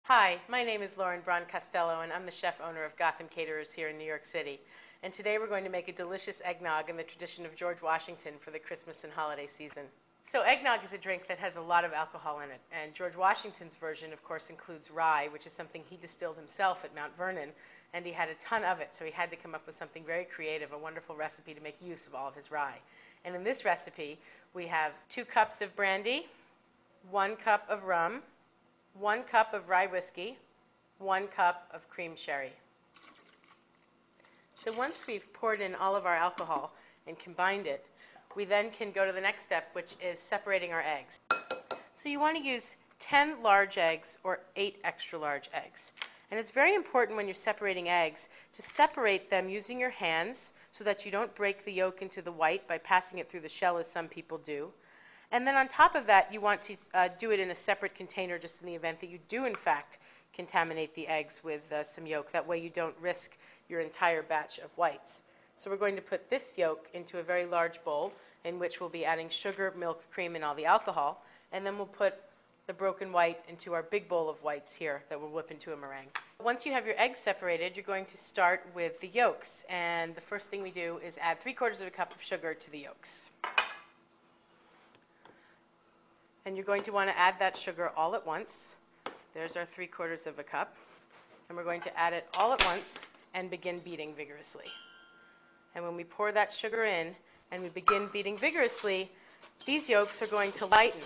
Hi, my name is Lauren Braun Costello, and I'm the chef owner of Gotham Caterers here in New York City. And today we're going to make a delicious eggnog in the tradition of George Washington for the Christmas and holiday season. So eggnog is a drink that has a lot of alcohol in it, and George Washington's version, of course, includes rye, which is something he distilled himself at Mount Vernon, and he had a ton of it, so he had to come up with something very creative, a wonderful recipe to make use of all of his rye. And in this recipe, we have 2 cups of brandy, 1 cup of rum, 1 cup of rye whiskey, 1 cup of cream sherry. So once we've poured in all of our alcohol and combined it, we then can go to the next step, which is separating our eggs. So you want to use 10 large eggs or 8 extra large eggs. And it's very important when you're separating eggs to separate them using your hands so that you don't break the yolk into the white by passing it through the shell as some people do. And then on top of that, you want to do it in a separate container just in the event that you do, in fact, contaminate the eggs with some yolk. That way you don't risk your entire batch of whites. So we're going to put this yolk into a very large bowl in which we'll be adding sugar, milk, cream, and all the alcohol. And then we'll put the broken white into our big bowl of whites here that we'll whip into a meringue. Once you have your eggs separated, you're going to start with the yolks. And the first thing we do is add 3/4 of a cup of sugar to the yolks. And you're going to want to add that sugar all at once. There's our 3/4 of a cup. And we're going to add it all at once and begin beating vigorously. And when we pour that sugar in and we begin beating vigorously, these yolks are going to lighten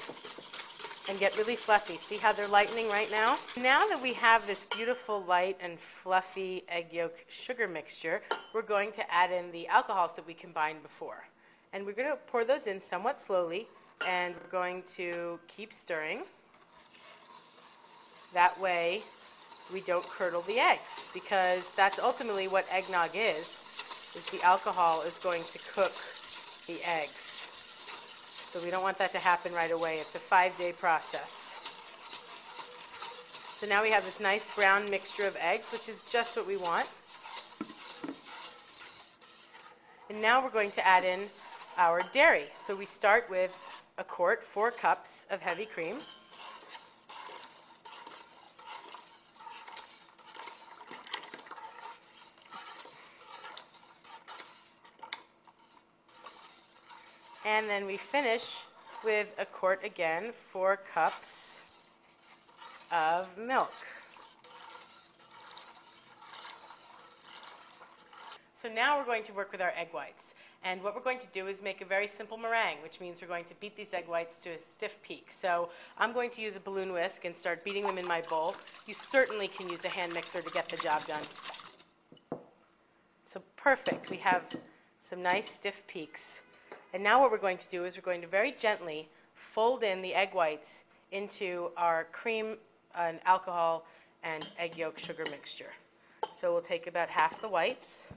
and get really fluffy. See how they're lightening right now? Now that we have this beautiful light and fluffy egg yolk sugar mixture, we're going to add in the alcohols that we combined before. And we're going to pour those in somewhat slowly, and we're going to keep stirring. That way we don't curdle the eggs, because that's ultimately what eggnog is the alcohol is going to cook the eggs. So we don't want that to happen right away. It's a 5-day process. So now we have this nice brown mixture of eggs, which is just what we want. And now we're going to add in our dairy. So we start with a quart, 4 cups of heavy cream. And then we finish with a quart again, 4 cups of milk. So now we're going to work with our egg whites. And what we're going to do is make a very simple meringue, which means we're going to beat these egg whites to a stiff peak. So I'm going to use a balloon whisk and start beating them in my bowl. You certainly can use a hand mixer to get the job done. So perfect. We have some nice stiff peaks. And now what we're going to do is we're going to very gently fold in the egg whites into our cream and alcohol and egg yolk sugar mixture. So we'll take about half the whites,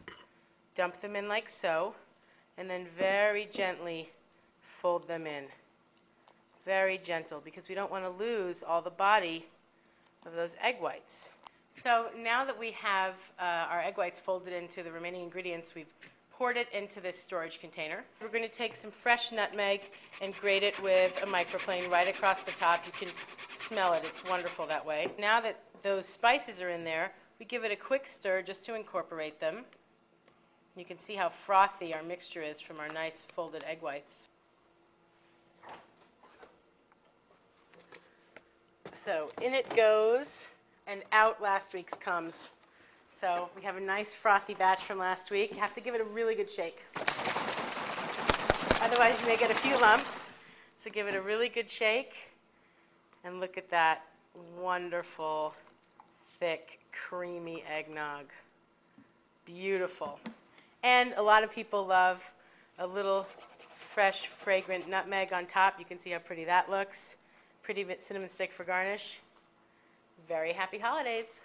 dump them in like so, and then very gently fold them in. Very gentle, because we don't want to lose all the body of those egg whites. So now that we have our egg whites folded into the remaining ingredients, we've poured it into this storage container. We're going to take some fresh nutmeg and grate it with a microplane right across the top. You can smell it. It's wonderful that way. Now that those spices are in there, we give it a quick stir just to incorporate them. You can see how frothy our mixture is from our nice folded egg whites. So in it goes, and out last week's comes. So we have a nice frothy batch from last week. You have to give it a really good shake. Otherwise you may get a few lumps. So give it a really good shake. And look at that wonderful, thick, creamy eggnog. Beautiful. And a lot of people love a little fresh, fragrant nutmeg on top. You can see how pretty that looks. Pretty cinnamon stick for garnish. Very happy holidays.